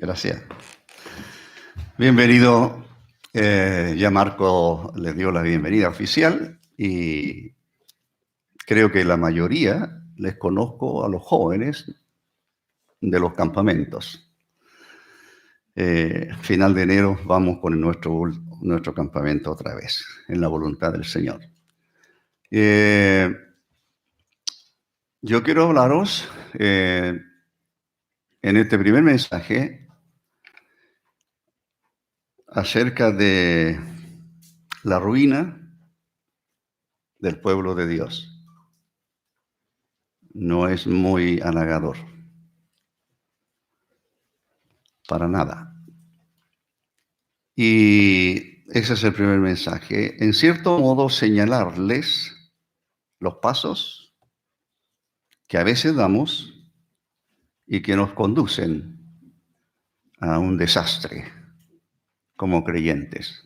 Gracias. Bienvenido. Ya Marco le dio la bienvenida oficial y creo que la mayoría les conozco a los jóvenes de los campamentos. Final de enero vamos con nuestro campamento otra vez, en la voluntad del Señor. Yo quiero hablaros en este primer mensaje acerca de la ruina del pueblo de Dios. No es muy halagador, para nada. Y ese es el primer mensaje. En cierto modo, señalarles los pasos que a veces damos y que nos conducen a un desastre como creyentes.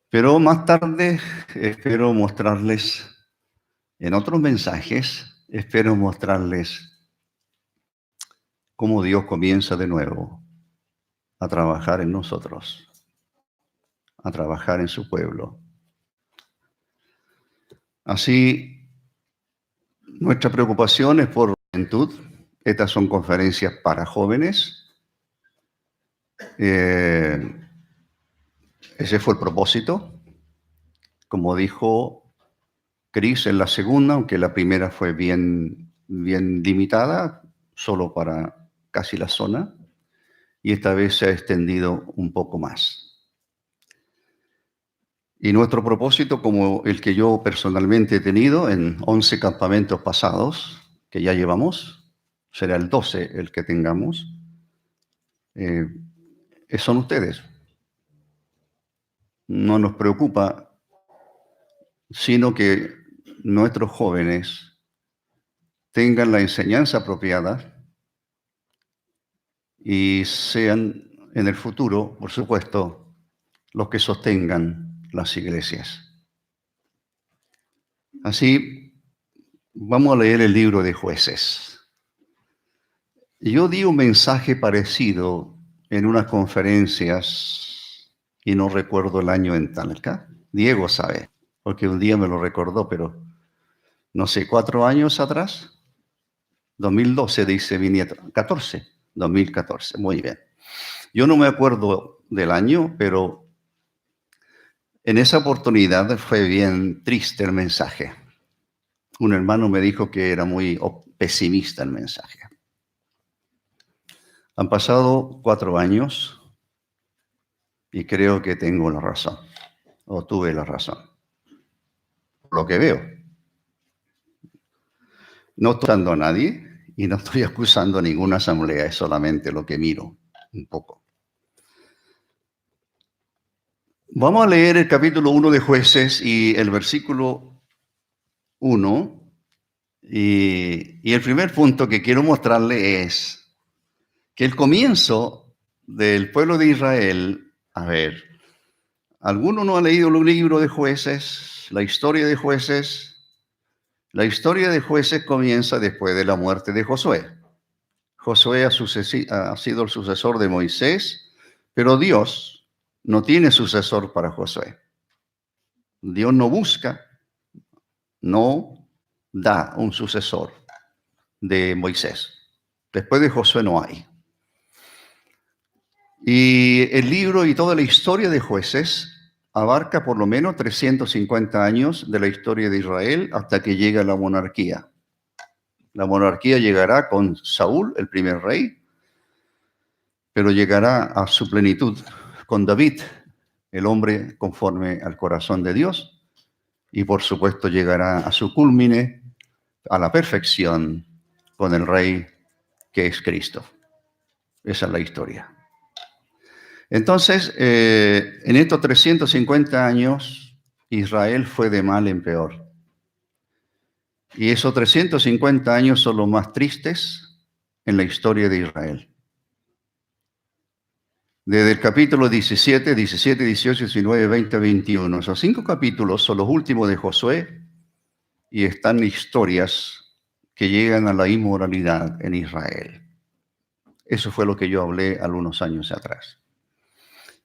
Pero más tarde espero mostrarles, en otros mensajes, espero mostrarles cómo Dios comienza de nuevo a trabajar en nosotros, a trabajar en su pueblo. Así, nuestra preocupación es por la juventud. Estas son conferencias para jóvenes. Ese fue el propósito. Como dijo Chris en la segunda, aunque la primera fue bien limitada, solo para casi la zona, y esta vez se ha extendido un poco más. Y nuestro propósito, como el que yo personalmente he tenido en 11 campamentos pasados, que ya llevamos, será el 12 el que tengamos, son ustedes. No nos preocupa, sino que nuestros jóvenes tengan la enseñanza apropiada y sean en el futuro, por supuesto, los que sostengan las iglesias. Así, vamos a leer el libro de Jueces. Yo di un mensaje parecido en unas conferencias y no recuerdo el año en Talca. Diego sabe, porque un día me lo recordó, pero no sé, 4 años atrás. 2012 dice mi nieto. 2014, muy bien. Yo no me acuerdo del año, pero en esa oportunidad fue bien triste el mensaje. Un hermano me dijo que era muy pesimista el mensaje. Han pasado 4 años y creo que tengo la razón, o tuve la razón, por lo que veo. No estoy acusando a nadie y no estoy acusando a ninguna asamblea, es solamente lo que miro un poco. Vamos a leer el capítulo 1 de Jueces y el versículo 1. Y el primer punto que quiero mostrarle es que el comienzo del pueblo de Israel, a ver, ¿alguno no ha leído el libro de Jueces, la historia de Jueces? La historia de Jueces comienza después de la muerte de Josué. Josué ha sido el sucesor de Moisés, pero Dios no tiene sucesor para Josué. Dios no busca, no da un sucesor de Moisés. Después de Josué no hay. Y el libro y toda la historia de Jueces abarca por lo menos 350 años de la historia de Israel hasta que llega la monarquía. La monarquía llegará con Saúl, el primer rey, pero llegará a su plenitud con David, el hombre conforme al corazón de Dios, y por supuesto llegará a su culmine, a la perfección, con el rey que es Cristo. Esa es la historia. Entonces, en estos 350 años, Israel fue de mal en peor. Y esos 350 años son los más tristes en la historia de Israel. Desde el capítulo 17, 18, 19, 20, 21. Esos 5 capítulos son los últimos de Josué y están historias que llegan a la inmoralidad en Israel. Eso fue lo que yo hablé algunos años atrás.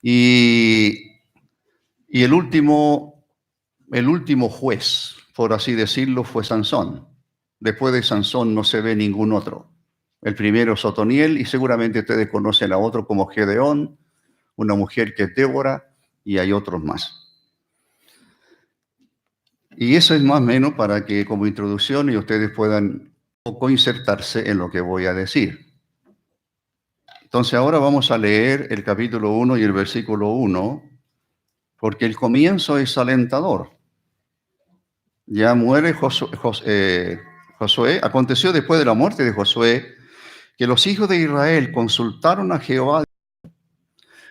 Y el último juez, por así decirlo, fue Sansón. Después de Sansón no se ve ningún otro. El primero es Otoniel, y seguramente ustedes conocen a otro como Gedeón, una mujer que es Débora, y hay otros más. Y eso es más o menos para que como introducción y ustedes puedan un poco insertarse en lo que voy a decir. Entonces ahora vamos a leer el capítulo 1 y el versículo 1, porque el comienzo es alentador. Ya muere Josué. Aconteció después de la muerte de Josué que los hijos de Israel consultaron a Jehová.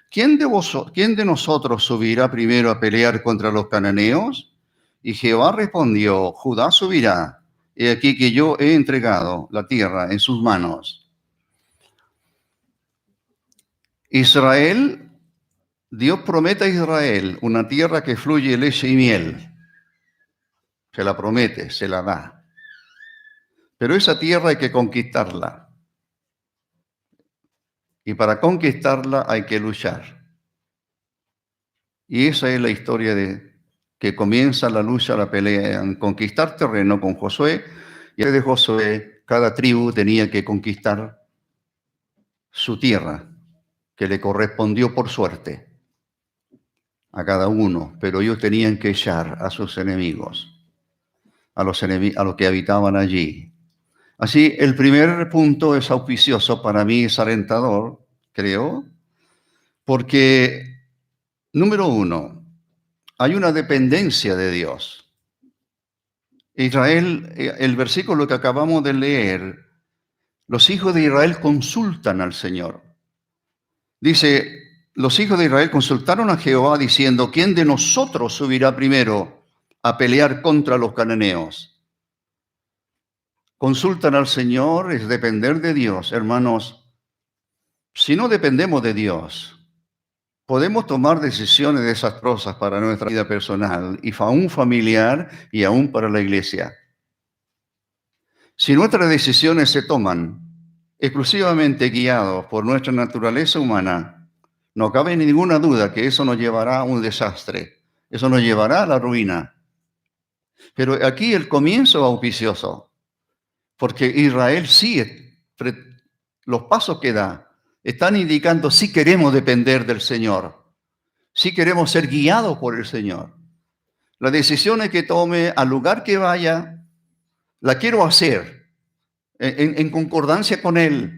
¿Quién de nosotros subirá primero a pelear contra los cananeos? Y Jehová respondió, Judá subirá. He aquí que yo he entregado la tierra en sus manos. Israel, Dios promete a Israel una tierra que fluye leche y miel. Se la promete, se la da. Pero esa tierra hay que conquistarla. Y para conquistarla hay que luchar. Y esa es la historia de que comienza la lucha, la pelea en conquistar terreno con Josué. Y de Josué, cada tribu tenía que conquistar su tierra, que le correspondió por suerte a cada uno. Pero ellos tenían que echar a sus enemigos, a los que habitaban allí. Así, el primer punto es auspicioso, para mí es alentador, creo, porque, número uno, hay una dependencia de Dios. Israel, el versículo que acabamos de leer, los hijos de Israel consultan al Señor. Dice, los hijos de Israel consultaron a Jehová diciendo, ¿quién de nosotros subirá primero a pelear contra los cananeos? Consultan al Señor es depender de Dios, hermanos. Si no dependemos de Dios, podemos tomar decisiones desastrosas para nuestra vida personal y aún familiar y aún para la iglesia. Si nuestras decisiones se toman exclusivamente guiados por nuestra naturaleza humana, no cabe ninguna duda que eso nos llevará a un desastre, eso nos llevará a la ruina. Pero aquí el comienzo es auspicioso, porque Israel sí, los pasos que da están indicando si queremos depender del Señor, si queremos ser guiados por el Señor. Las decisiones que tome, al lugar que vaya, la quiero hacer en concordancia con Él.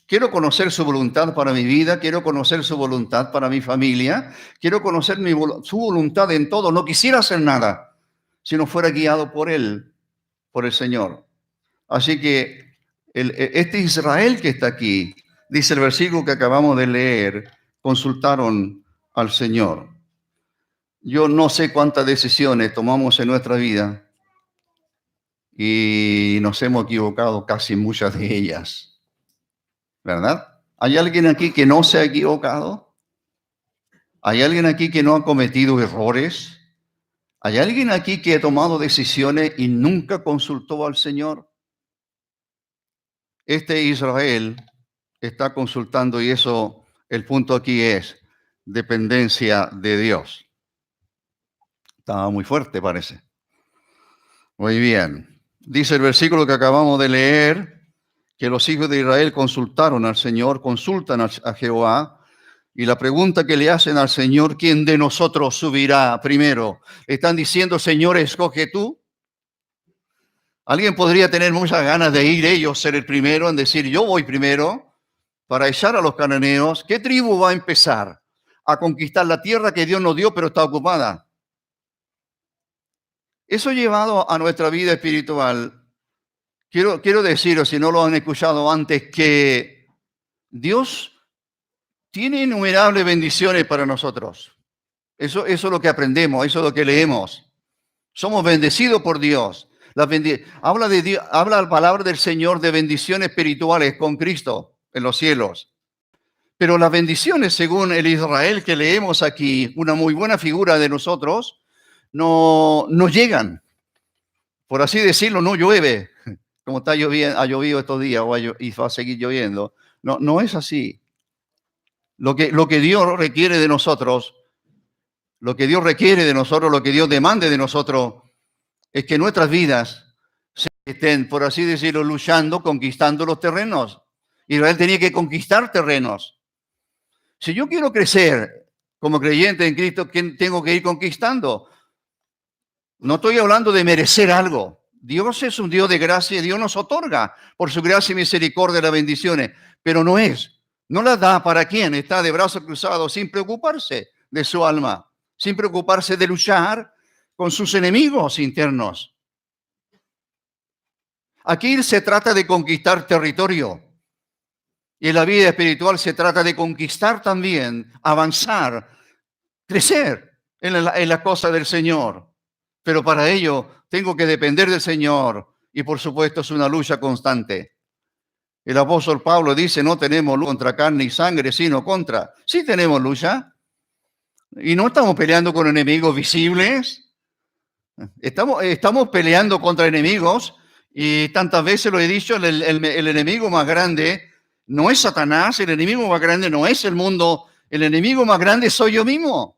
Quiero conocer su voluntad para mi vida, quiero conocer su voluntad para mi familia, quiero conocer su voluntad en todo. No quisiera hacer nada si no fuera guiado por Él, por el Señor. Así que este Israel que está aquí, dice el versículo que acabamos de leer, consultaron al Señor. Yo no sé cuántas decisiones tomamos en nuestra vida y nos hemos equivocado casi muchas de ellas, ¿verdad? ¿Hay alguien aquí que no se ha equivocado? ¿Hay alguien aquí que no ha cometido errores? ¿Hay alguien aquí que ha tomado decisiones y nunca consultó al Señor? Este Israel está consultando y eso, el punto aquí es dependencia de Dios. Estaba muy fuerte, parece. Muy bien. Dice el versículo que acabamos de leer, que los hijos de Israel consultaron al Señor, consultan a Jehová, y la pregunta que le hacen al Señor, ¿quién de nosotros subirá primero? Están diciendo, Señor, escoge tú. Alguien podría tener muchas ganas de ir ellos, ser el primero, en decir, yo voy primero para echar a los cananeos. ¿Qué tribu va a empezar a conquistar la tierra que Dios nos dio, pero está ocupada? Eso llevado a nuestra vida espiritual, quiero deciros, si no lo han escuchado antes, que Dios tiene innumerables bendiciones para nosotros. Eso es lo que aprendemos, eso es lo que leemos. Somos bendecidos por Dios. Habla la palabra del Señor de bendiciones espirituales con Cristo en los cielos. Pero las bendiciones, según el Israel que leemos aquí, una muy buena figura de nosotros, no llegan. Por así decirlo, no llueve como está lloviendo, ha llovido estos días y va a seguir lloviendo. No, no es así. Lo que Dios requiere de nosotros, lo que Dios requiere de nosotros, lo que Dios demande de nosotros, es que nuestras vidas estén, por así decirlo, luchando, conquistando los terrenos. Israel tenía que conquistar terrenos. Si yo quiero crecer como creyente en Cristo, ¿qué tengo que ir conquistando? No estoy hablando de merecer algo. Dios es un Dios de gracia y Dios nos otorga por su gracia y misericordia las bendiciones, pero no las da para quien está de brazos cruzados sin preocuparse de su alma, sin preocuparse de luchar con sus enemigos internos. Aquí se trata de conquistar territorio. Y en la vida espiritual se trata de conquistar también, avanzar, crecer en la cosa del Señor. Pero para ello tengo que depender del Señor y por supuesto es una lucha constante. El apóstol Pablo dice, no tenemos lucha contra carne y sangre, sino contra. Sí tenemos lucha. Y no estamos peleando con enemigos visibles. Estamos peleando contra enemigos y tantas veces lo he dicho, el enemigo más grande no es Satanás, el enemigo más grande no es el mundo, el enemigo más grande soy yo mismo.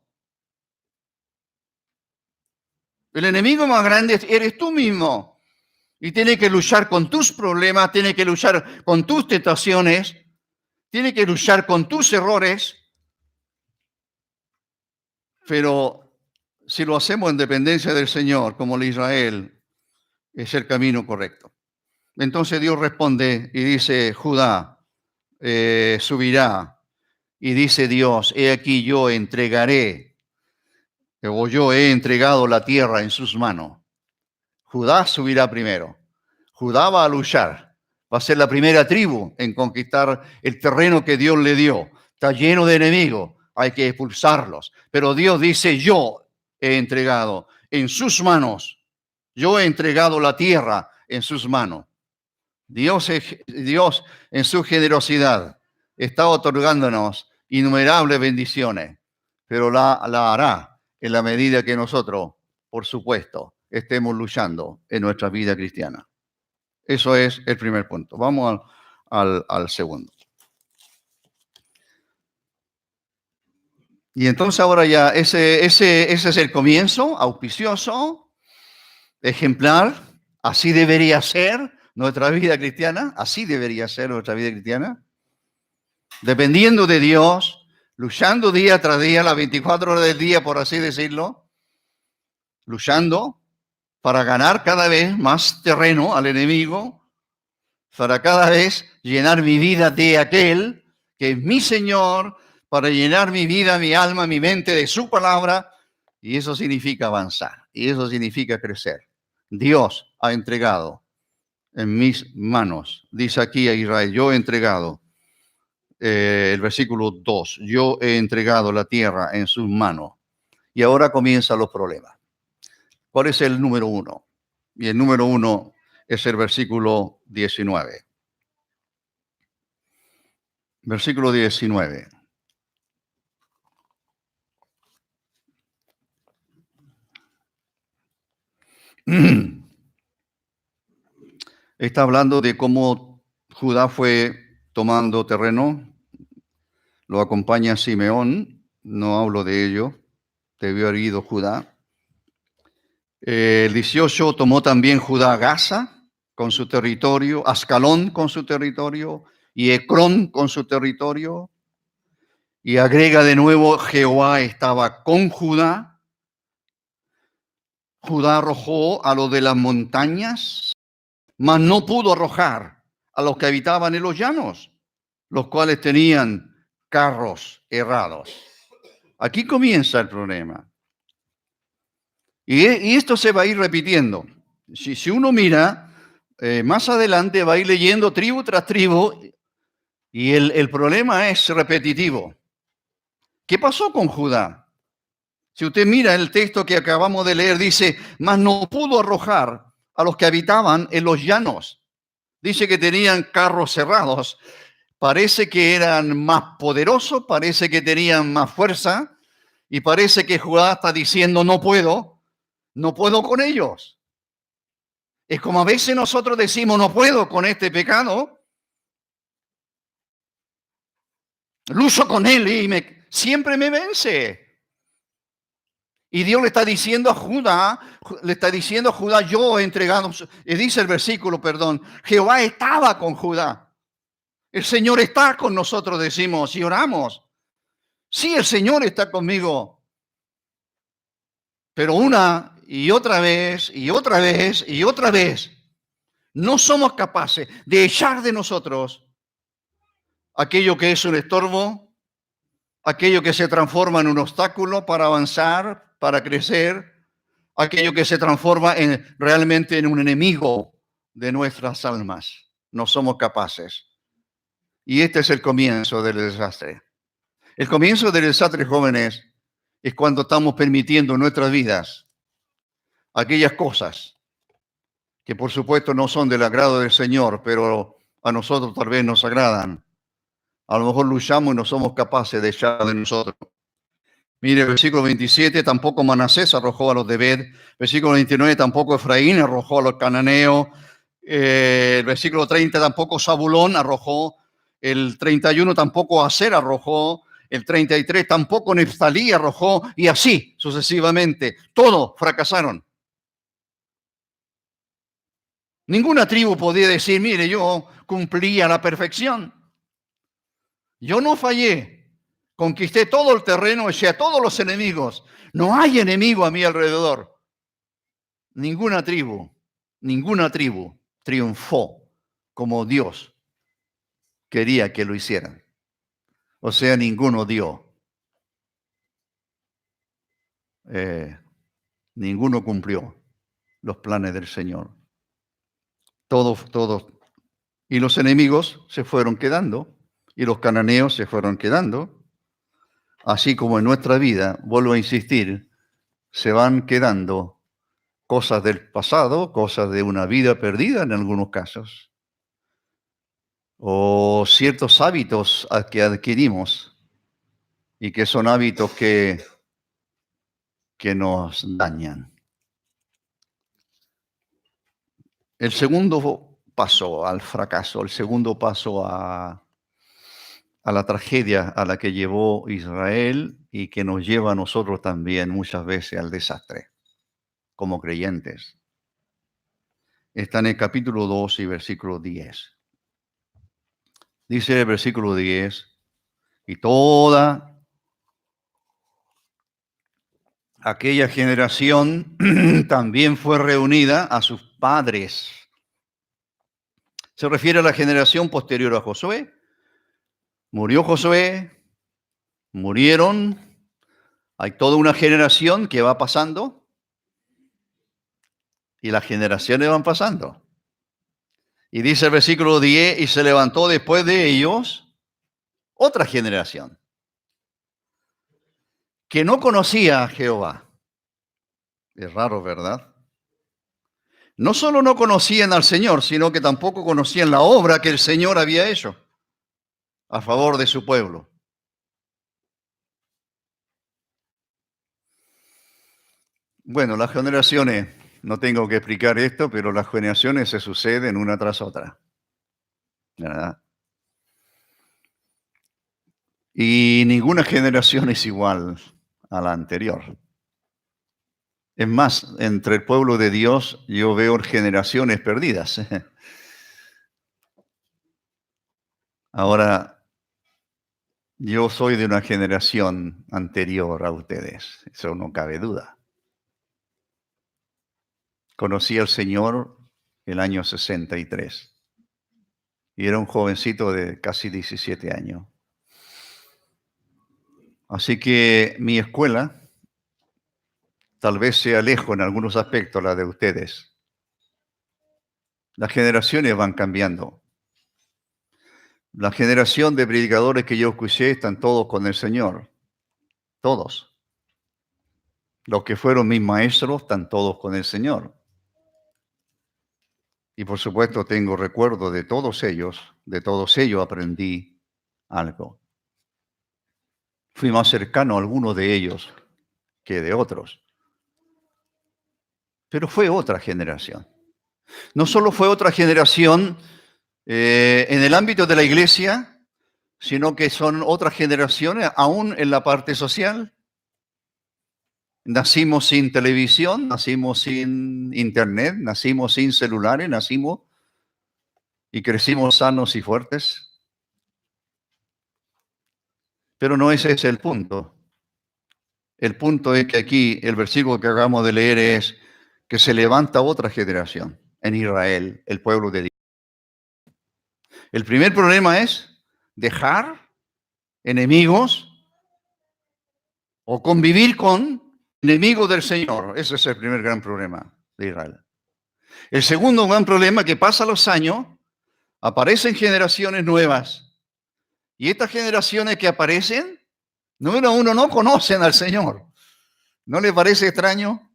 El enemigo más grande eres tú mismo. Y tienes que luchar con tus problemas, tienes que luchar con tus tentaciones, tienes que luchar con tus errores. Pero si lo hacemos en dependencia del Señor, como el Israel, es el camino correcto. Entonces Dios responde y dice, Judá subirá. Y dice Dios, he aquí yo entregaré, o yo he entregado la tierra en sus manos. Judá subirá primero. Judá va a luchar. Va a ser la primera tribu en conquistar el terreno que Dios le dio. Está lleno de enemigos. Hay que expulsarlos. Pero Dios dice, yo he entregado en sus manos. Yo he entregado la tierra en sus manos. Dios en su generosidad está otorgándonos innumerables bendiciones, pero la hará en la medida que nosotros, por supuesto, estemos luchando en nuestra vida cristiana. Eso es el primer punto. Vamos al segundo. Y entonces ahora ya ese es el comienzo auspicioso, ejemplar. Así debería ser nuestra vida cristiana. Así debería ser nuestra vida cristiana. Dependiendo de Dios, luchando día tras día, las 24 horas del día, por así decirlo, luchando para ganar cada vez más terreno al enemigo, para cada vez llenar mi vida de aquel que es mi Señor, para llenar mi vida, mi alma, mi mente de su palabra, y eso significa avanzar, y eso significa crecer. Dios ha entregado en mis manos, dice aquí a Israel, yo he entregado, el versículo 2, yo he entregado la tierra en sus manos. Y ahora comienzan los problemas. ¿Cuál es el número 1? Y el número 1 es el versículo 19. Versículo 19. Está hablando de cómo Judá fue tomando terreno. Lo acompaña Simeón. No hablo de ello. Debió haber ido Judá. El 18 tomó también Judá Gaza con su territorio, Ascalón con su territorio y Ecrón con su territorio. Y agrega de nuevo, Jehová estaba con Judá. Judá arrojó a los de las montañas, mas no pudo arrojar a los que habitaban en los llanos, los cuales tenían carros errados. Aquí comienza el problema. Y esto se va a ir repitiendo. Si uno mira, más adelante va a ir leyendo tribu tras tribu y el problema es repetitivo. ¿Qué pasó con Judá? Si usted mira el texto que acabamos de leer, dice, mas no pudo arrojar a los que habitaban en los llanos. Dice que tenían carros cerrados. Parece que eran más poderosos, parece que tenían más fuerza y parece que Judá está diciendo, no puedo con ellos. Es como a veces nosotros decimos, no puedo con este pecado, lucho con él y siempre me vence. Y Dios le está diciendo a Judá, yo he entregado, y dice el versículo, perdón, Jehová estaba con Judá. El Señor está con nosotros, decimos, y oramos. Sí, el Señor está conmigo. Pero una y otra vez, y otra vez, y otra vez, no somos capaces de echar de nosotros aquello que es un estorbo, aquello que se transforma en un obstáculo para avanzar, para crecer, aquello que se transforma realmente en un enemigo de nuestras almas. No somos capaces. Y este es el comienzo del desastre. El comienzo del desastre, jóvenes, es cuando estamos permitiendo en nuestras vidas aquellas cosas que por supuesto no son del agrado del Señor, pero a nosotros tal vez nos agradan. A lo mejor luchamos y no somos capaces de echar de nosotros. Mire, versículo 27, tampoco Manasés arrojó a los de Bet. Versículo 29, tampoco Efraín arrojó a los cananeos. El versículo 30, tampoco Zabulón arrojó. El 31, tampoco Aser arrojó. El 33, tampoco Neftalí arrojó. Y así sucesivamente. Todos fracasaron. Ninguna tribu podía decir, mire, yo cumplí a la perfección. Yo no fallé. Conquisté todo el terreno, eché a todos los enemigos. No hay enemigo a mi alrededor. Ninguna tribu triunfó como Dios quería que lo hicieran. O sea, ninguno dio. Ninguno cumplió los planes del Señor. Todos. Y los enemigos se fueron quedando, y los cananeos se fueron quedando. Así como en nuestra vida, vuelvo a insistir, se van quedando cosas del pasado, cosas de una vida perdida en algunos casos, o ciertos hábitos que adquirimos y que son hábitos que nos dañan. El segundo paso al fracaso, el segundo paso a la tragedia a la que llevó Israel y que nos lleva a nosotros también muchas veces al desastre como creyentes. Está en el capítulo 2 y versículo 10. Dice el versículo 10, y toda aquella generación también fue reunida a sus padres. Se refiere a la generación posterior a Josué. Murió Josué, murieron, hay toda una generación que va pasando y las generaciones van pasando. Y dice el versículo 10, y se levantó después de ellos otra generación que no conocía a Jehová. Es raro, ¿verdad? No solo no conocían al Señor, sino que tampoco conocían la obra que el Señor había hecho a favor de su pueblo. Bueno, las generaciones, no tengo que explicar esto, pero las generaciones se suceden una tras otra, ¿verdad? Y ninguna generación es igual a la anterior. Es más, entre el pueblo de Dios yo veo generaciones perdidas. Ahora, yo soy de una generación anterior a ustedes, eso no cabe duda. Conocí al Señor el año 63 y era un jovencito de casi 17 años. Así que mi escuela tal vez sea lejos en algunos aspectos la de ustedes. Las generaciones van cambiando. La generación de predicadores que yo escuché están todos con el Señor. Todos. Los que fueron mis maestros están todos con el Señor. Y por supuesto tengo recuerdo de todos ellos aprendí algo. Fui más cercano a algunos de ellos que de otros. Pero fue otra generación. No solo fue otra generación en el ámbito de la iglesia, sino que son otras generaciones aún en la parte social. Nacimos sin televisión, nacimos sin internet, nacimos sin celulares, nacimos y crecimos sanos y fuertes. Pero no ese es el punto. El punto es que aquí el versículo que acabamos de leer es que se levanta otra generación en Israel, el pueblo de Dios. El primer problema es dejar enemigos o convivir con enemigos del Señor. Ese es el primer gran problema de Israel. El segundo gran problema es que pasan los años, aparecen generaciones nuevas. Y estas generaciones que aparecen, número uno, no conocen al Señor. ¿No les parece extraño?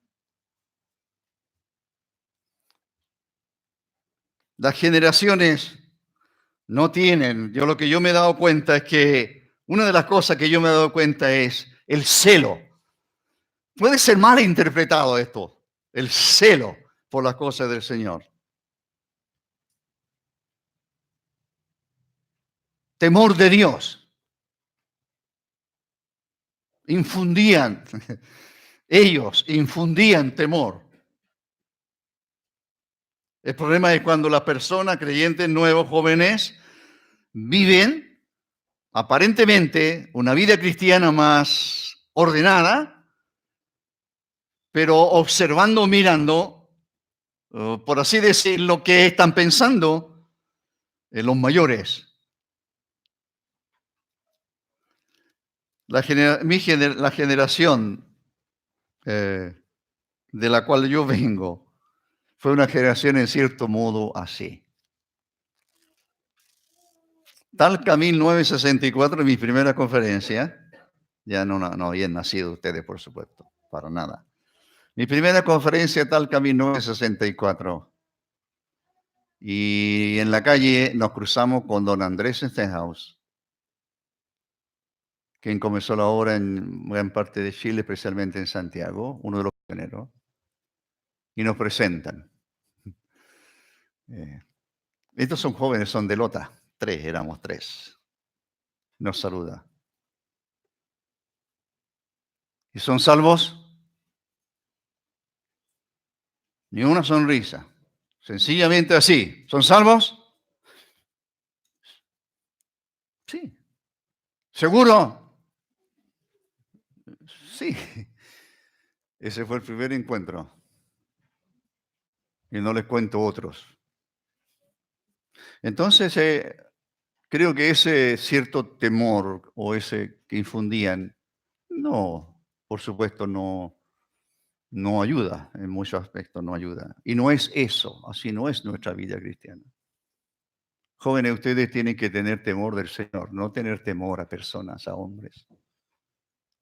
Las generaciones no tienen. Lo que yo me he dado cuenta es que una de las cosas que yo me he dado cuenta es el celo. Puede ser mal interpretado esto, el celo por las cosas del Señor. Temor de Dios. Ellos infundían temor. El problema es cuando las personas creyentes, nuevos, jóvenes, viven aparentemente una vida cristiana más ordenada, pero observando, mirando, por así decir, lo que están pensando los mayores. La generación de la cual yo vengo fue una generación en cierto modo así. Talca 1964, en mi primera conferencia, ya no habían nacido ustedes, por supuesto, para nada. Mi primera conferencia, Talca 1964. Y en la calle nos cruzamos con don Andrés Stenhouse, quien comenzó la obra en gran parte de Chile, especialmente en Santiago, uno de los pioneros, y nos presentan. Estos son jóvenes, son de Lota, éramos tres. Nos saluda. ¿Y son salvos? Ni una sonrisa. Sencillamente así. ¿Son salvos? Sí. ¿Seguro? Sí. Ese fue el primer encuentro. Y no les cuento otros. Entonces, creo que ese cierto temor o ese que infundían, no, por supuesto, no ayuda, en muchos aspectos no ayuda. Y no es eso, así no es nuestra vida cristiana. Jóvenes, ustedes tienen que tener temor del Señor, no tener temor a personas, a hombres.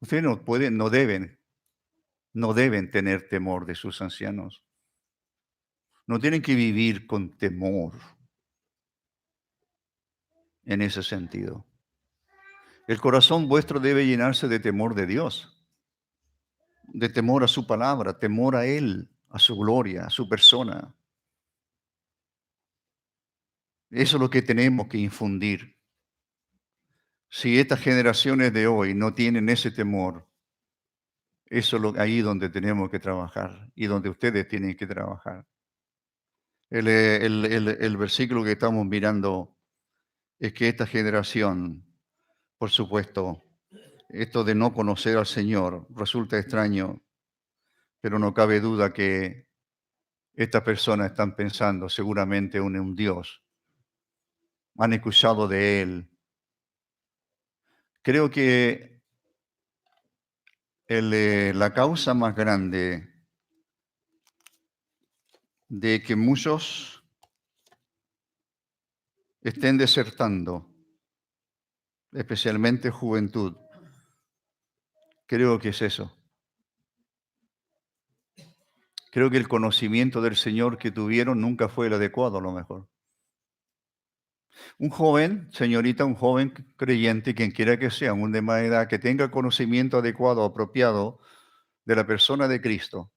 Ustedes no pueden, no deben tener temor de sus ancianos. No tienen que vivir con temor en ese sentido. El corazón vuestro debe llenarse de temor de Dios, de temor a su palabra, temor a Él, a su gloria, a su persona. Eso es lo que tenemos que infundir. Si estas generaciones de hoy no tienen ese temor, eso es ahí donde tenemos que trabajar y donde ustedes tienen que trabajar. El versículo que estamos mirando es que esta generación, por supuesto, esto de no conocer al Señor resulta extraño, pero no cabe duda que estas personas están pensando seguramente en un Dios. Han escuchado de Él. Creo que la causa más grande de que muchos estén desertando, especialmente juventud, creo que es eso. Creo que el conocimiento del Señor que tuvieron nunca fue el adecuado, a lo mejor. Un joven, señorita, un joven creyente, quien quiera que sea, un de más edad, que tenga conocimiento adecuado, apropiado de la persona de Cristo,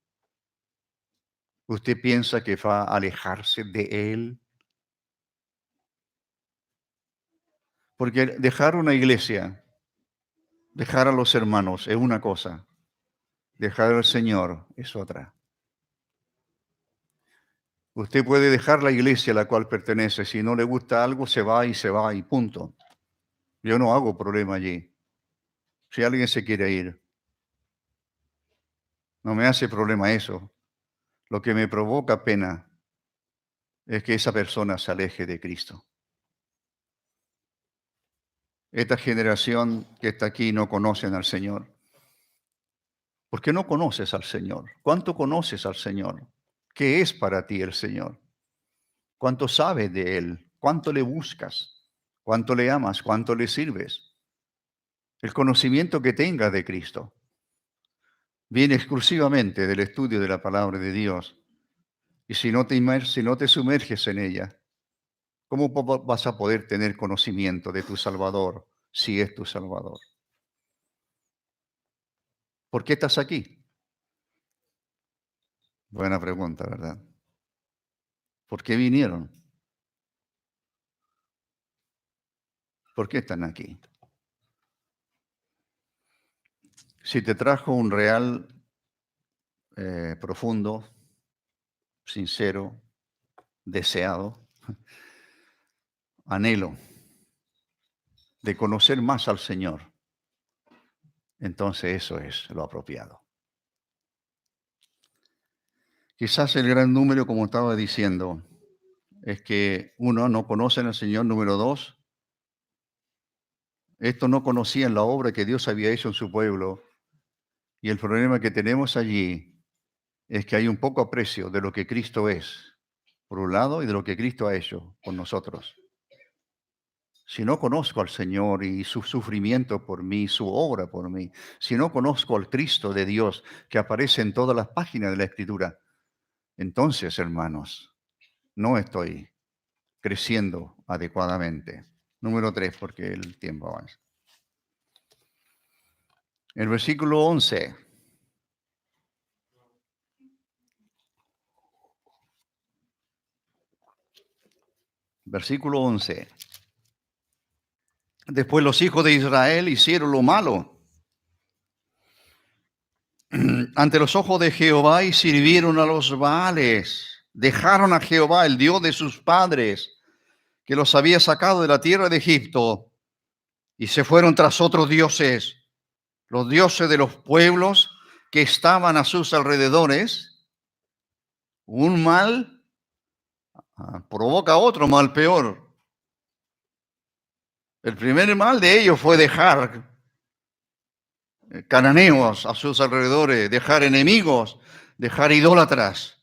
¿Usted piensa que va a alejarse de Él? Porque dejar una iglesia, dejar a los hermanos es una cosa, dejar al Señor es otra. Usted puede dejar la iglesia a la cual pertenece. Si no le gusta algo, se va y punto. Yo no hago problema allí. Si alguien se quiere ir, no me hace problema eso. Lo que me provoca pena es que esa persona se aleje de Cristo. Esta generación que está aquí no conocen al Señor. ¿Por qué no conoces al Señor? ¿Cuánto conoces al Señor? ¿Qué es para ti el Señor? ¿Cuánto sabes de Él? ¿Cuánto le buscas? ¿Cuánto le amas? ¿Cuánto le sirves? El conocimiento que tengas de Cristo viene exclusivamente del estudio de la palabra de Dios. Y si no te sumerges en ella, ¿cómo vas a poder tener conocimiento de tu Salvador si es tu Salvador? ¿Por qué estás aquí? Buena pregunta, ¿verdad? ¿Por qué vinieron? ¿Por qué están aquí? Si te trajo un real, profundo, sincero, deseado, anhelo de conocer más al Señor, entonces eso es lo apropiado. Quizás el gran número, como estaba diciendo, es que uno, no conocen al Señor. Número dos, estos no conocían la obra que Dios había hecho en su pueblo. Y el problema que tenemos allí es que hay un poco aprecio de lo que Cristo es, por un lado, y de lo que Cristo ha hecho con nosotros. Si no conozco al Señor y su sufrimiento por mí, su obra por mí, si no conozco al Cristo de Dios que aparece en todas las páginas de la Escritura, entonces, hermanos, no estoy creciendo adecuadamente. Número 3, porque el tiempo avanza. El versículo 11. Versículo 11. Después los hijos de Israel hicieron lo malo ante los ojos de Jehová y sirvieron a los Baales. Dejaron a Jehová, el Dios de sus padres, que los había sacado de la tierra de Egipto, y se fueron tras otros dioses, los dioses de los pueblos que estaban a sus alrededores. Un mal provoca otro mal peor. El primer mal de ellos fue dejar cananeos a sus alrededores, dejar enemigos, dejar idólatras,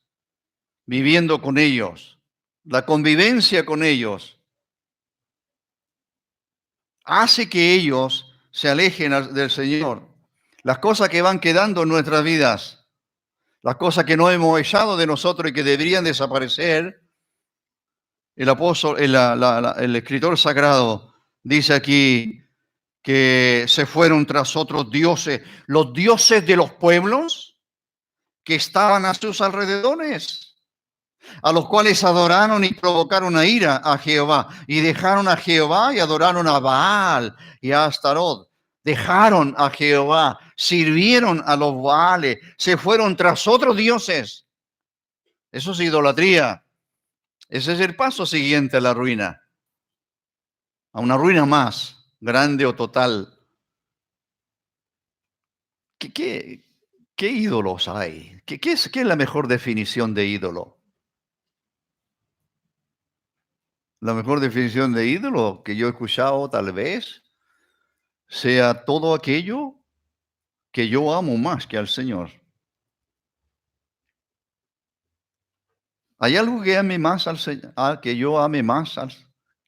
viviendo con ellos. La convivencia con ellos hace que ellos se alejen del Señor. Las cosas que van quedando en nuestras vidas, las cosas que no hemos echado de nosotros y que deberían desaparecer, el apóstol, el escritor sagrado dice aquí que se fueron tras otros dioses, los dioses de los pueblos que estaban a sus alrededores, a los cuales adoraron y provocaron a ira a Jehová, y dejaron a Jehová y adoraron a Baal y a Astarot. Dejaron a Jehová, sirvieron a los Baales, se fueron tras otros dioses. Eso es idolatría. Ese es el paso siguiente a la ruina, a una ruina más grande o total. ¿Qué ídolos hay? ¿Qué es la mejor definición de ídolo? La mejor definición de ídolo que yo he escuchado tal vez sea todo aquello que yo amo más que al Señor. ¿Hay algo que ame más al Señor, que yo ame más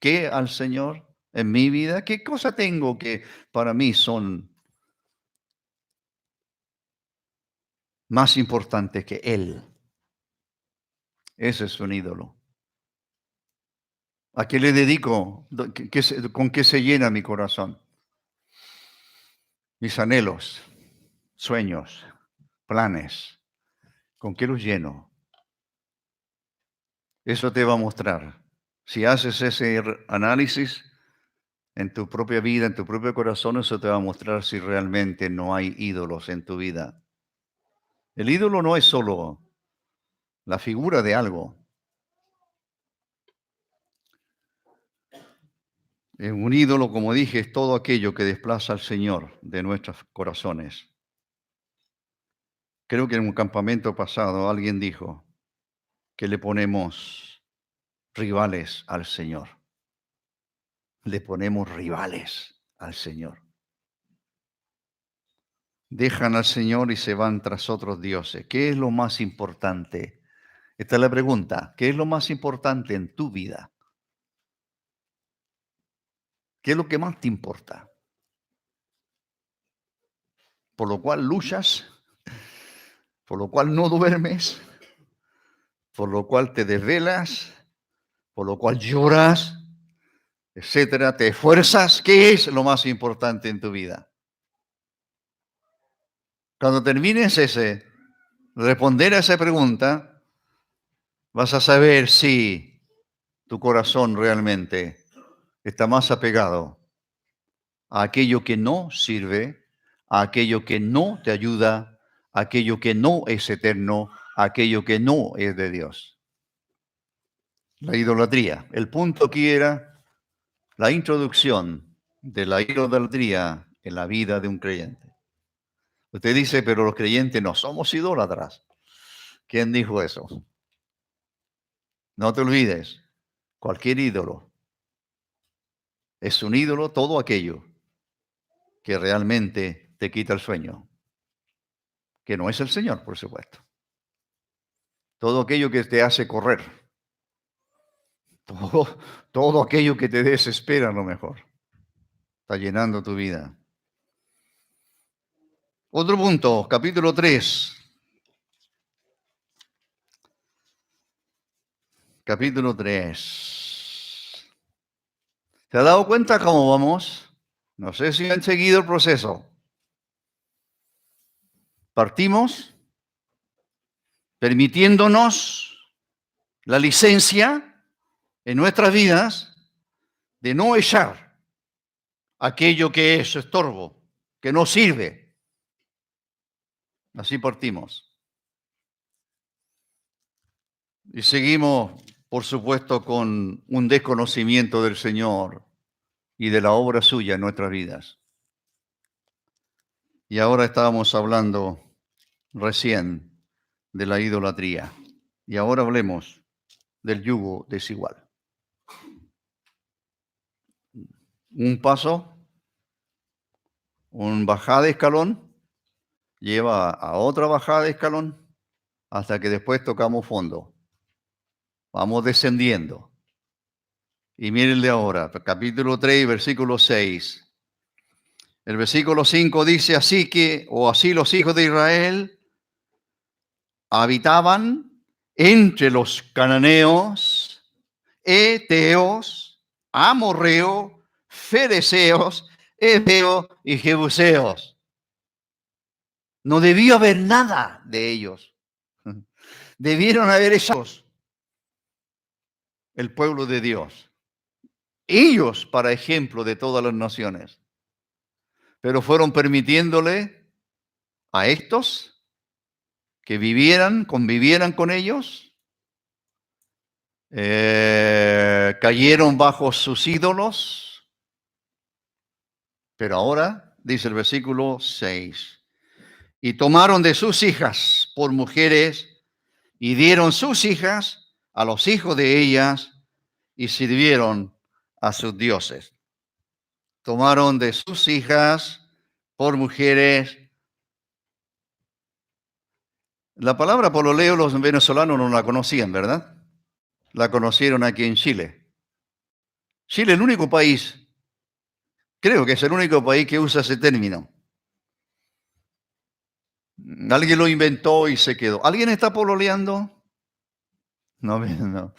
que al Señor en mi vida? ¿Qué cosa tengo que para mí son más importantes que Él? Ese es un ídolo. ¿A qué le dedico? ¿Con qué se llena mi corazón? Mis anhelos, sueños, planes. ¿Con qué los lleno? Eso te va a mostrar. Si haces ese análisis en tu propia vida, en tu propio corazón, eso te va a mostrar si realmente no hay ídolos en tu vida. El ídolo no es solo la figura de algo. Un ídolo, como dije, es todo aquello que desplaza al Señor de nuestros corazones. Creo que en un campamento pasado alguien dijo que le ponemos rivales al Señor. Le ponemos rivales al Señor. Dejan al Señor y se van tras otros dioses. ¿Qué es lo más importante? Esta es la pregunta. ¿Qué es lo más importante en tu vida? ¿Qué es lo que más te importa? Por lo cual luchas, por lo cual no duermes, por lo cual te desvelas, por lo cual lloras, etcétera, te esfuerzas. ¿Qué es lo más importante en tu vida? Cuando termines responder a esa pregunta, vas a saber si tu corazón realmente está más apegado a aquello que no sirve, a aquello que no te ayuda, a aquello que no es eterno, a aquello que no es de Dios. La idolatría. El punto aquí era la introducción de la idolatría en la vida de un creyente. Usted dice, pero los creyentes no somos idólatras. ¿Quién dijo eso? No te olvides, cualquier ídolo es un ídolo, todo aquello que realmente te quita el sueño, que no es el Señor, por supuesto. Todo aquello que te hace correr, todo aquello que te desespera a lo mejor, está llenando tu vida. Otro punto, capítulo 3. Capítulo 3. ¿Se ha dado cuenta cómo vamos? No sé si han seguido el proceso. Partimos permitiéndonos la licencia en nuestras vidas de no echar aquello que es estorbo, que no sirve. Así partimos. Y seguimos, por supuesto, con un desconocimiento del Señor y de la obra suya en nuestras vidas. Y ahora estábamos hablando recién de la idolatría. Y ahora hablemos del yugo desigual. Un paso, un bajada de escalón, lleva a otra bajada de escalón hasta que después tocamos fondo. Vamos descendiendo. Y mírenle ahora, capítulo 3, versículo 6. El versículo 5 dice, así los hijos de Israel habitaban entre los cananeos, eteos, amorreos, fereceos, heveos y jebuseos. No debió haber nada de ellos. Debieron haber hechos el pueblo de Dios. Ellos para ejemplo de todas las naciones. Pero fueron permitiéndole a estos que convivieran con ellos, cayeron bajo sus ídolos, pero ahora, dice el versículo 6, y tomaron de sus hijas por mujeres y dieron sus hijas a los hijos de ellas y sirvieron a sus dioses. Tomaron de sus hijas por mujeres. La palabra pololeo los venezolanos no la conocían, ¿verdad? La conocieron aquí en Chile. Chile es el único país, creo que es el único país que usa ese término. Alguien lo inventó y se quedó. ¿Alguien está pololeando? No, no.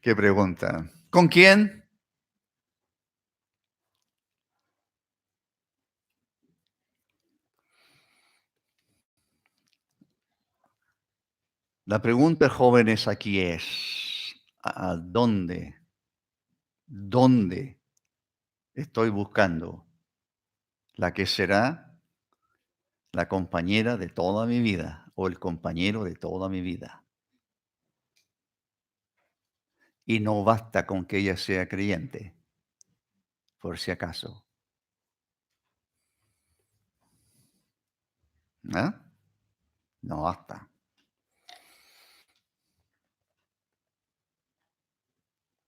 Qué pregunta. ¿Con quién? La pregunta, jóvenes, aquí es, ¿A dónde? ¿Dónde estoy buscando la que será la compañera de toda mi vida o el compañero de toda mi vida? Y no basta con que ella sea creyente, por si acaso. ¿Ah? No basta.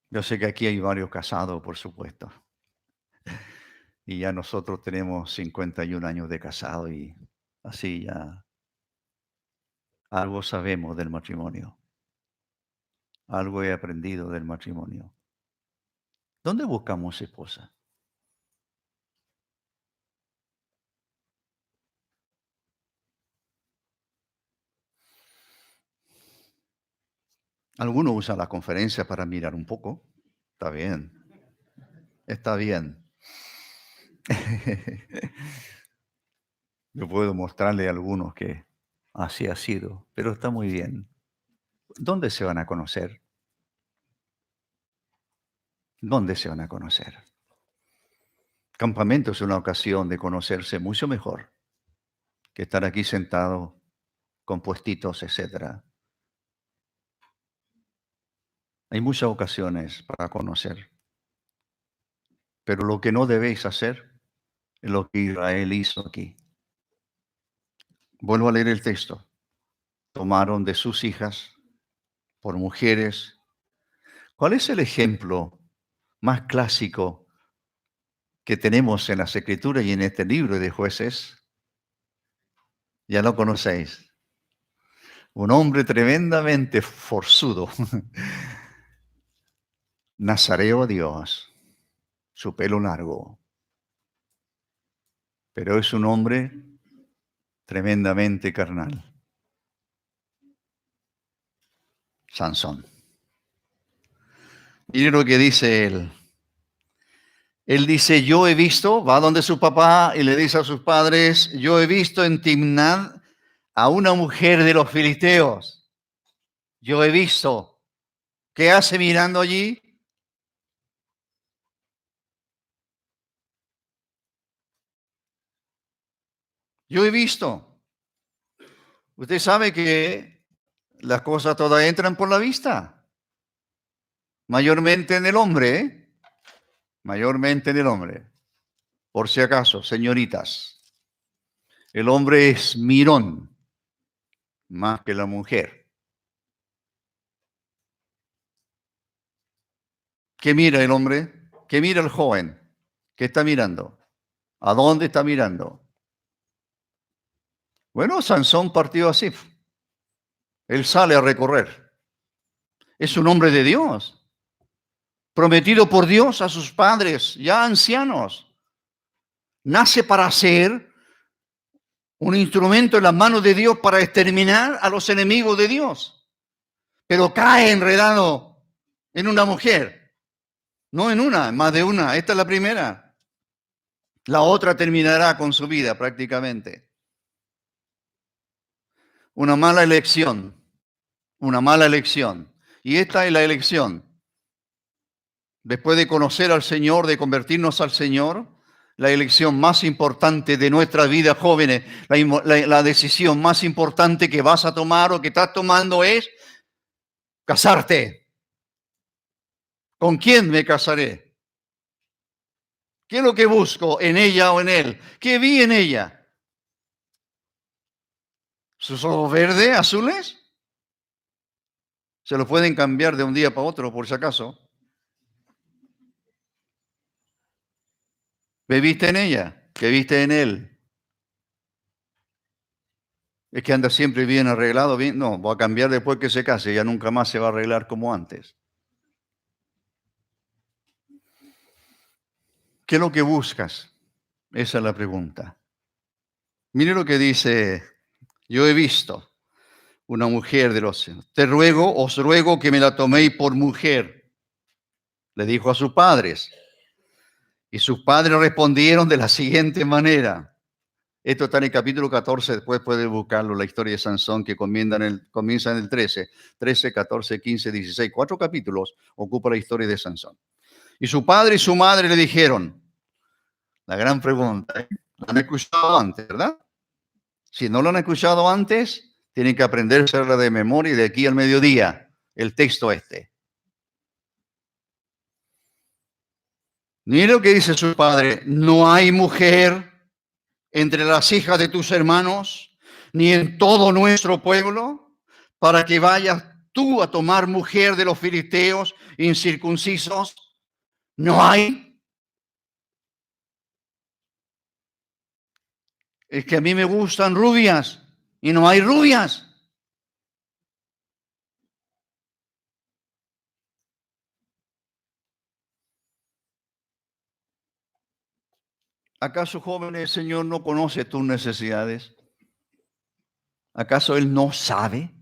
Yo sé que aquí hay varios casados, por supuesto. Y ya nosotros tenemos 51 años de casado y así ya algo sabemos del matrimonio. Algo he aprendido del matrimonio. ¿Dónde buscamos esposa? Algunos usan la conferencia para mirar un poco. Está bien. Está bien. Yo puedo mostrarle a algunos que así ha sido, pero está muy bien. ¿Dónde se van a conocer? ¿Dónde se van a conocer? Campamento es una ocasión de conocerse mucho mejor que estar aquí sentado con puestitos, etcétera. Hay muchas ocasiones para conocer, pero lo que no debéis hacer es lo que Israel hizo aquí. Vuelvo a leer el texto. Tomaron de sus hijas por mujeres. ¿Cuál es el ejemplo más clásico que tenemos en las Escrituras y en este libro de Jueces? Ya lo conocéis. Un hombre tremendamente forzudo, nazareo a Dios, su pelo largo, pero es un hombre tremendamente carnal. Sansón. Mire lo que dice él. Él dice, yo he visto, va donde su papá y le dice a sus padres, yo he visto en Timnat a una mujer de los filisteos. Yo he visto. ¿Qué hace mirando allí? Yo he visto. Usted sabe que las cosas todas entran por la vista. Mayormente en el hombre, ¿eh? Mayormente en el hombre. Por si acaso, señoritas. El hombre es mirón más que la mujer. ¿Qué mira el hombre? ¿Qué mira el joven? ¿Qué está mirando? ¿A dónde está mirando? Bueno, Sansón partió así. Él sale a recorrer. Es un hombre de Dios, prometido por Dios a sus padres, ya ancianos. Nace para ser un instrumento en las manos de Dios para exterminar a los enemigos de Dios. Pero cae enredado en una mujer. No en una, más de una. Esta es la primera. La otra terminará con su vida prácticamente. Una mala elección. Una mala elección. Y esta es la elección. Después de conocer al Señor, de convertirnos al Señor, la elección más importante de nuestra vida, jóvenes, la decisión más importante que vas a tomar o que estás tomando es casarte. ¿Con quién me casaré? ¿Qué es lo que busco en ella o en él? ¿Qué vi en ella? ¿Sus ojos verdes, azules? Se lo pueden cambiar de un día para otro, por si acaso. ¿Qué viste en ella? ¿Qué viste en él? Es que anda siempre bien arreglado, bien. No, va a cambiar después que se case, ya nunca más se va a arreglar como antes. ¿Qué es lo que buscas? Esa es la pregunta. Mire lo que dice, yo he visto una mujer de los... os ruego que me la toméis por mujer. Le dijo a sus padres. Y sus padres respondieron de la siguiente manera. Esto está en el capítulo 14, después puedes buscarlo, la historia de Sansón, que comienza en el 13, 13, 14, 15, 16, 4 capítulos ocupa la historia de Sansón. Y su padre y su madre le dijeron, la gran pregunta, ¿eh? ¿Lo han escuchado antes, verdad? Si no lo han escuchado antes, tienen que aprendérsela de memoria y de aquí al mediodía, el texto este. Mira lo que dice su padre, no hay mujer entre las hijas de tus hermanos, ni en todo nuestro pueblo, para que vayas tú a tomar mujer de los filisteos incircuncisos. No hay. Es que a mí me gustan rubias y no hay rubias. ¿Acaso, joven, el Señor no conoce tus necesidades? ¿Acaso Él no sabe?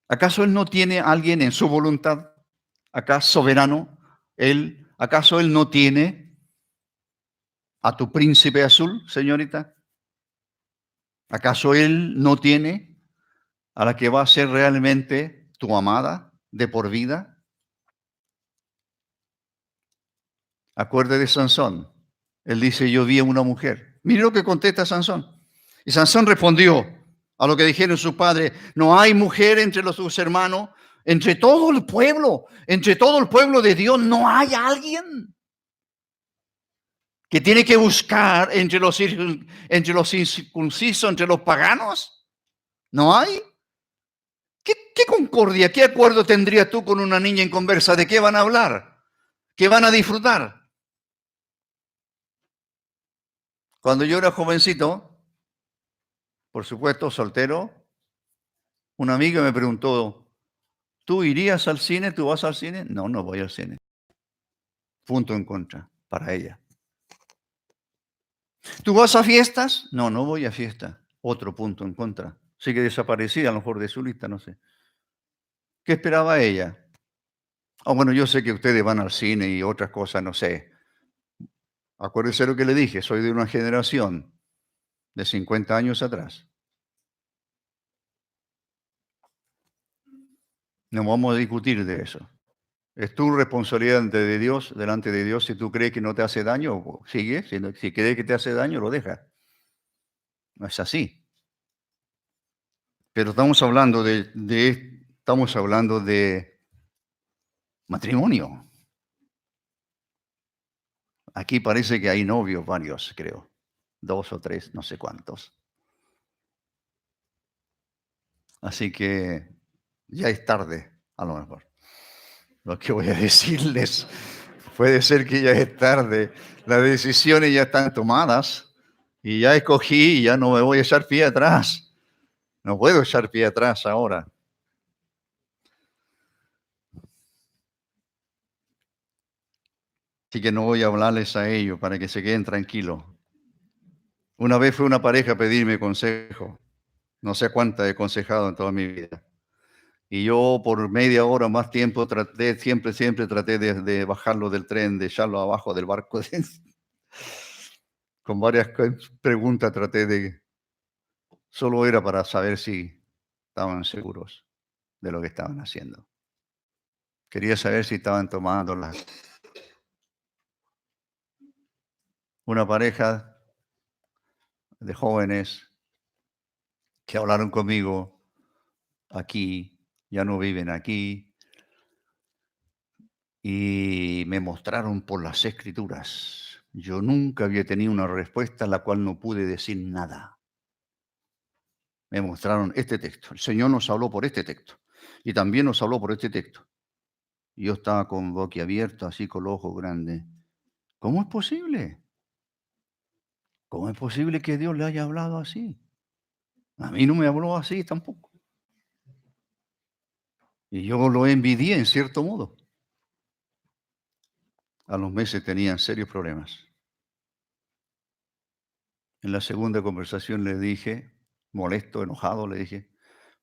¿Acaso Él no tiene a alguien en su voluntad? ¿Acaso soberano? ¿Acaso Él no tiene a tu príncipe azul, señorita? ¿Acaso Él no tiene a la que va a ser realmente tu amada de por vida? Acuérdate de Sansón. Él dice, yo vi a una mujer. Mire lo que contesta Sansón. Y Sansón respondió a lo que dijeron sus padres, no hay mujer entre sus hermanos, entre todo el pueblo de Dios, no hay alguien que tiene que buscar entre los incircuncisos, entre los paganos. ¿No hay? ¿Qué concordia, qué acuerdo tendrías tú con una niña en conversa? ¿De qué van a hablar? ¿Qué van a disfrutar? Cuando yo era jovencito, por supuesto, soltero, una amiga me preguntó, ¿tú irías al cine? ¿Tú vas al cine? No, no voy al cine. Punto en contra para ella. ¿Tú vas a fiestas? No, no voy a fiestas. Otro punto en contra. Sigue desaparecida, a lo mejor de su lista, no sé. ¿Qué esperaba ella? Bueno, yo sé que ustedes van al cine y otras cosas, no sé. Acuérdese lo que le dije, soy de una generación de 50 años atrás. No vamos a discutir de eso. Es tu responsabilidad delante de Dios, si tú crees que no te hace daño, sigue. Si crees que te hace daño, lo deja. No es así. Pero estamos hablando estamos hablando de matrimonio. Aquí parece que hay novios varios, creo. 2 o 3, no sé cuántos. Así que ya es tarde, a lo mejor. Lo que voy a decirles, puede ser que ya es tarde. Las decisiones ya están tomadas y ya escogí y ya no me voy a echar pie atrás. No puedo echar pie atrás ahora. Así que no voy a hablarles a ellos para que se queden tranquilos. Una vez fue una pareja a pedirme consejo. No sé cuánta he aconsejado en toda mi vida. Y yo por media hora más tiempo siempre traté de bajarlo del tren, de echarlo abajo del barco. Con varias preguntas solo era para saber si estaban seguros de lo que estaban haciendo. Quería saber si estaban tomando una pareja de jóvenes que hablaron conmigo aquí, ya no viven aquí, y me mostraron por las escrituras. Yo nunca había tenido una respuesta a la cual no pude decir nada. Me mostraron este texto. El Señor nos habló por este texto. Y también nos habló por este texto. Y yo estaba con boquiabierto, así con los ojos grandes. ¿Cómo es posible? ¿Cómo es posible que Dios le haya hablado así? A mí no me habló así tampoco. Y yo lo envidié en cierto modo. A los meses tenían serios problemas. En la segunda conversación le dije, molesto, enojado, le dije,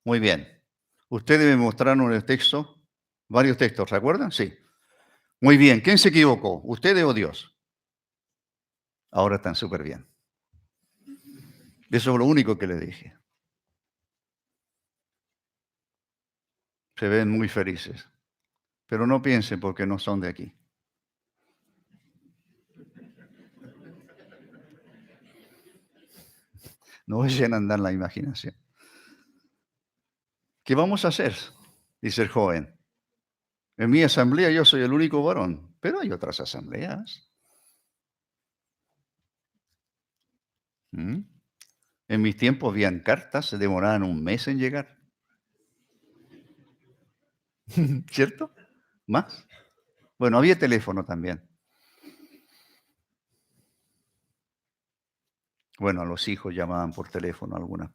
muy bien, ustedes me mostraron el texto, varios textos, ¿recuerdan? Sí. Muy bien, ¿quién se equivocó? ¿Ustedes o Dios? Ahora están súper bien. Eso es lo único que le dije. Se ven muy felices, pero no piensen porque no son de aquí. No echen a andar la imaginación. ¿Qué vamos a hacer? Dice el joven. En mi asamblea yo soy el único varón, pero hay otras asambleas. ¿Mm? En mis tiempos habían cartas, se demoraban un mes en llegar. ¿Cierto? ¿Más? Bueno, había teléfono también. Bueno, a los hijos llamaban por teléfono algunas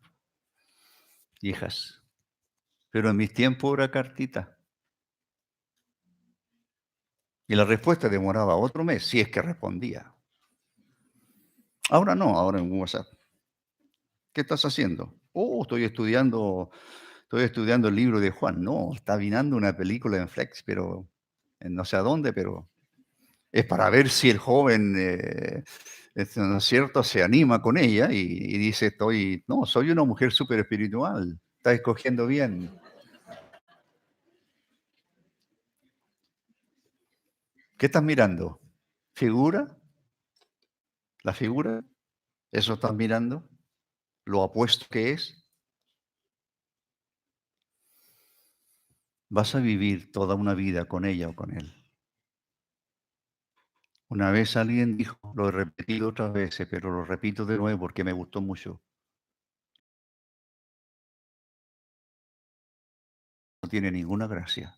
hijas. Pero en mis tiempos era cartita. Y la respuesta demoraba otro mes, si es que respondía. Ahora no, ahora en WhatsApp. ¿Qué estás haciendo? Oh, estoy estudiando el libro de Juan. No, está vinando una película en Flex, pero en no sé a dónde, pero es para ver si el joven, ¿no es cierto?, se anima con ella y dice, no, soy una mujer súper espiritual, está escogiendo bien. ¿Qué estás mirando? ¿Figura? ¿La figura? ¿Eso estás mirando? ¿Lo apuesto que es? Vas a vivir toda una vida con ella o con él. Una vez alguien dijo, lo he repetido otras veces, pero lo repito de nuevo porque me gustó mucho. No tiene ninguna gracia.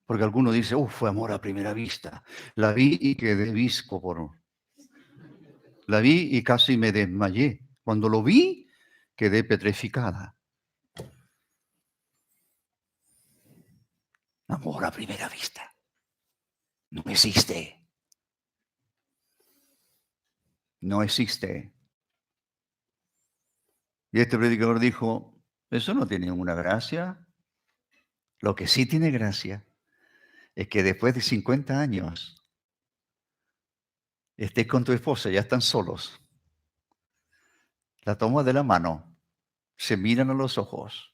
Porque alguno dice, fue amor a primera vista. La vi y quedé visco la vi y casi me desmayé. Cuando lo vi, quedé petrificada. Amor a primera vista. No existe. No existe. Y este predicador dijo, eso no tiene ninguna gracia. Lo que sí tiene gracia es que después de 50 años estés con tu esposa, ya están solos. La tomas de la mano, se miran a los ojos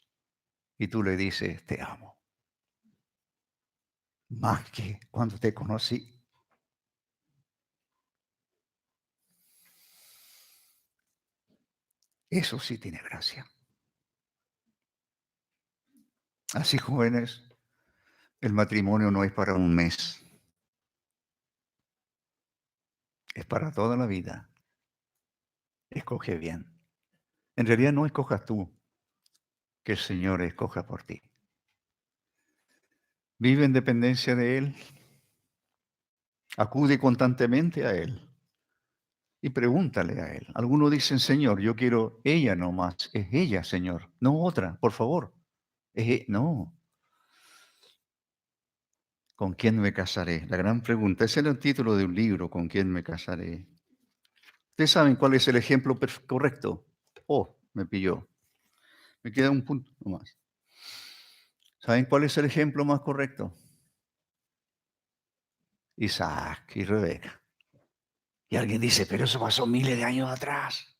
y tú le dices, te amo. Más que cuando te conocí. Eso sí tiene gracia. Así, jóvenes, el matrimonio no es para un mes, es para toda la vida. Escoge bien. En realidad no escojas tú, que el Señor escoja por ti. Vive en dependencia de Él, acude constantemente a Él y pregúntale a Él. Algunos dicen, Señor, yo quiero ella nomás. Es ella, Señor, no otra, por favor. No, ¿con quién me casaré? La gran pregunta. Ese era el título de un libro, ¿con quién me casaré? ¿Ustedes saben cuál es el ejemplo correcto? Me pilló. Me queda un punto nomás. ¿Saben cuál es el ejemplo más correcto? Isaac y Rebeca. Y alguien dice, pero eso pasó miles de años atrás.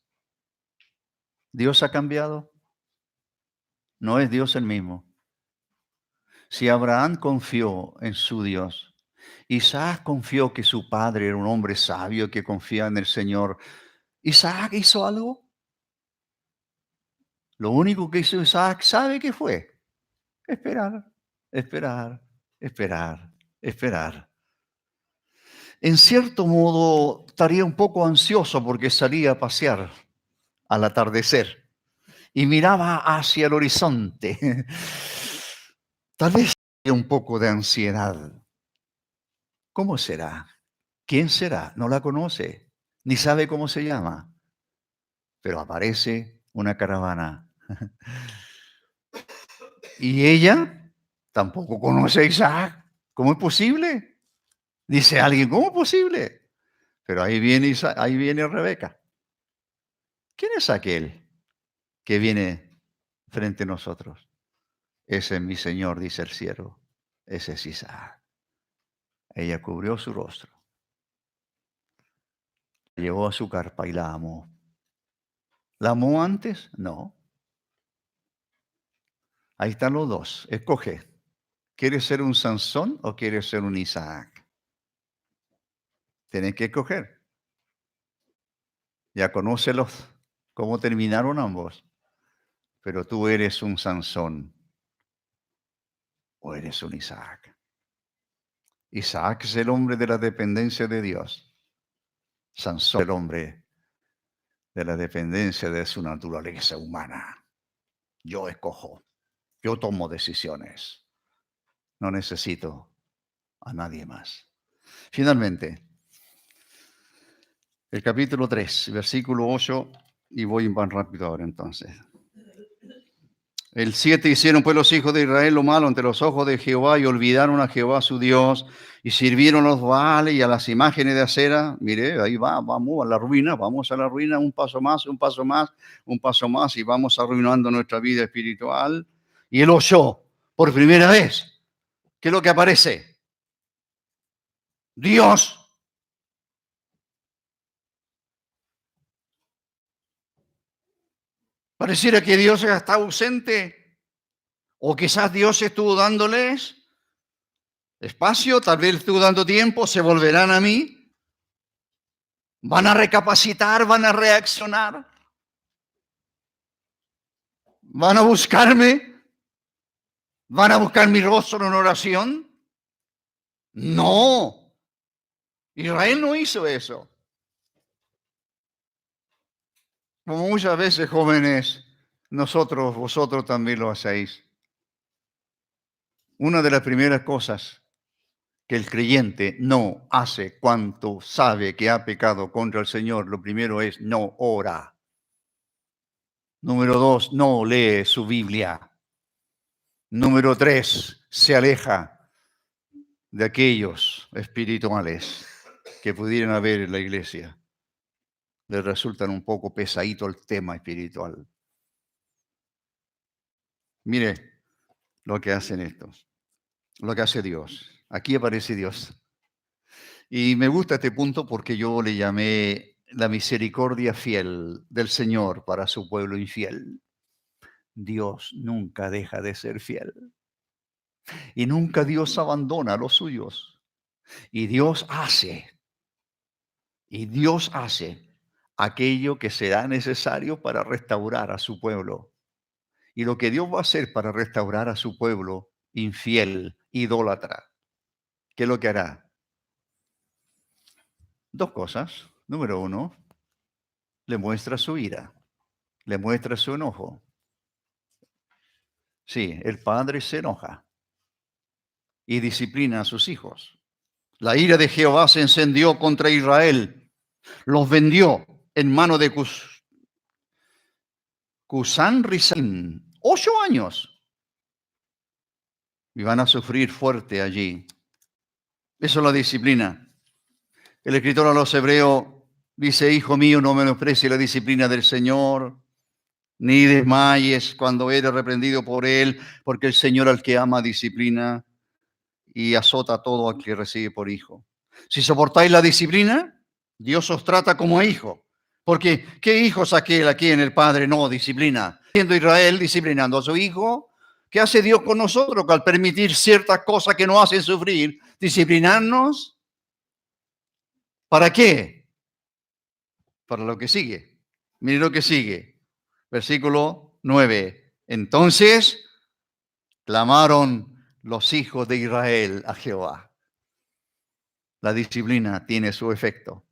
¿Dios ha cambiado? No es Dios el mismo. Si Abraham confió en su Dios, Isaac confió que su padre era un hombre sabio que confía en el Señor. ¿Isaac hizo algo? Lo único que hizo Isaac, ¿sabe qué fue? Esperar, esperar, esperar, esperar. En cierto modo, estaría un poco ansioso porque salía a pasear al atardecer y miraba hacia el horizonte. Tal vez un poco de ansiedad. ¿Cómo será? ¿Quién será? No la conoce, ni sabe cómo se llama, pero aparece una caravana. Y ella tampoco conoce a Isaac. ¿Cómo es posible? Dice alguien, ¿cómo es posible? Pero ahí viene ahí viene Rebeca. ¿Quién es aquel que viene frente a nosotros? Ese es mi Señor, dice el siervo. Ese es Isaac. Ella cubrió su rostro, la llevó a su carpa y la amó. ¿La amó antes? No. Ahí están los dos. Escoge. ¿Quieres ser un Sansón o quieres ser un Isaac? Tienes que escoger. Ya conócelos cómo terminaron ambos. Pero tú eres un Sansón o eres un Isaac. Isaac es el hombre de la dependencia de Dios. Sansón es el hombre de la dependencia de su naturaleza humana. Yo escojo. Yo tomo decisiones. No necesito a nadie más. Finalmente, el capítulo 3, versículo 8, y voy más rápido ahora entonces. El 7, hicieron pues los hijos de Israel lo malo ante los ojos de Jehová y olvidaron a Jehová su Dios y sirvieron a los Baales y a las imágenes de acera. Mire, ahí vamos a la ruina, un paso más, un paso más, un paso más y vamos arruinando nuestra vida espiritual. Y él oyó por primera vez. ¿Qué es lo que aparece? Dios. Pareciera que Dios está ausente. O quizás Dios estuvo dándoles espacio, tal vez estuvo dando tiempo, se volverán a mí. Van a recapacitar, van a reaccionar. Van a buscarme. Van a buscar mi rostro en oración. No. Israel no hizo eso. Como muchas veces, jóvenes, vosotros también lo hacéis. Una de las primeras cosas que el creyente no hace cuando sabe que ha pecado contra el Señor, lo primero es no ora. Número 2, no lee su Biblia. Número 3, se aleja de aquellos espirituales que pudieran haber en la iglesia. Les resultan un poco pesadito el tema espiritual. Mire lo que hacen estos, lo que hace Dios. Aquí aparece Dios. Y me gusta este punto porque yo le llamé la misericordia fiel del Señor para su pueblo infiel. Dios nunca deja de ser fiel. Y nunca Dios abandona a los suyos. Y Dios hace aquello que será necesario para restaurar a su pueblo. Y lo que Dios va a hacer para restaurar a su pueblo infiel, idólatra, ¿qué es lo que hará? Dos cosas. Número 1, le muestra su ira, le muestra su enojo. Sí, el padre se enoja y disciplina a sus hijos. La ira de Jehová se encendió contra Israel, los vendió en mano de Cusán Risín, 8 años, y van a sufrir fuerte allí. Eso es la disciplina. El escritor a los hebreos dice, hijo mío, no menosprecies la disciplina del Señor, ni desmayes cuando eres reprendido por Él, porque el Señor al que ama disciplina y azota a todo al que recibe por hijo. Si soportáis la disciplina, Dios os trata como hijo. Porque, ¿qué hijo es aquel a quien el Padre no disciplina? Siendo Israel disciplinando a su hijo, ¿qué hace Dios con nosotros al permitir ciertas cosas que nos hacen sufrir? ¿Disciplinarnos? ¿Para qué? Para lo que sigue. Mire lo que sigue. Versículo 9. Entonces clamaron los hijos de Israel a Jehová. La disciplina tiene su efecto.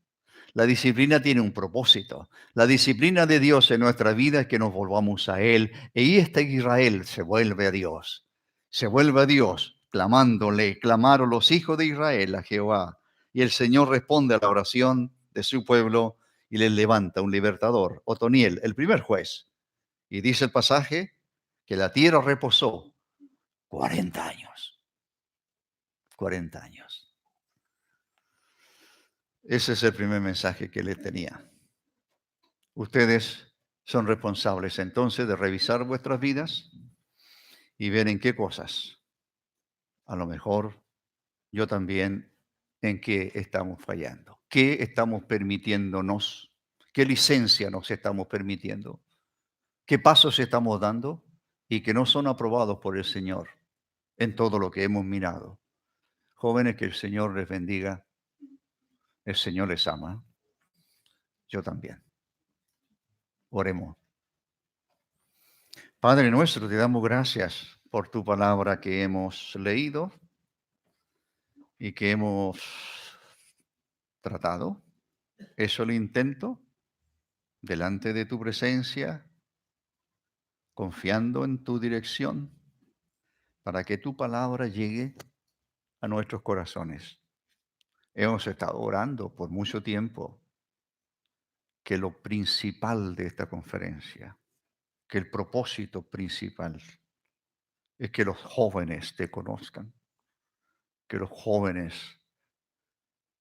La disciplina tiene un propósito. La disciplina de Dios en nuestra vida es que nos volvamos a Él. Y este Israel se vuelve a Dios. Se vuelve a Dios, clamándole. Clamaron los hijos de Israel a Jehová. Y el Señor responde a la oración de su pueblo y les levanta un libertador, Otoniel, el primer juez. Y dice el pasaje que la tierra reposó 40 años. 40 años. Ese es el primer mensaje que le tenía. Ustedes son responsables entonces de revisar vuestras vidas y ver en qué cosas, a lo mejor yo también, en qué estamos fallando, qué estamos permitiéndonos, qué licencia nos estamos permitiendo, qué pasos estamos dando y que no son aprobados por el Señor en todo lo que hemos mirado. Jóvenes, que el Señor les bendiga. El Señor les ama. Yo también. Oremos. Padre nuestro, te damos gracias por tu palabra que hemos leído y que hemos tratado. Eso el intento delante de tu presencia, confiando en tu dirección, para que tu palabra llegue a nuestros corazones. Hemos estado orando por mucho tiempo que lo principal de esta conferencia, que el propósito principal es que los jóvenes te conozcan, que los jóvenes,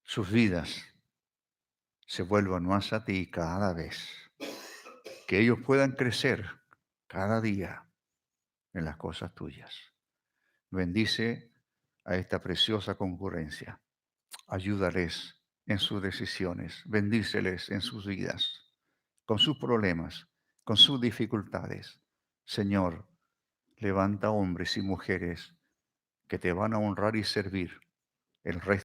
sus vidas se vuelvan más a ti cada vez, que ellos puedan crecer cada día en las cosas tuyas. Bendice a esta preciosa concurrencia. Ayúdales en sus decisiones, bendíceles en sus vidas, con sus problemas, con sus dificultades. Señor, levanta hombres y mujeres que te van a honrar y servir el resto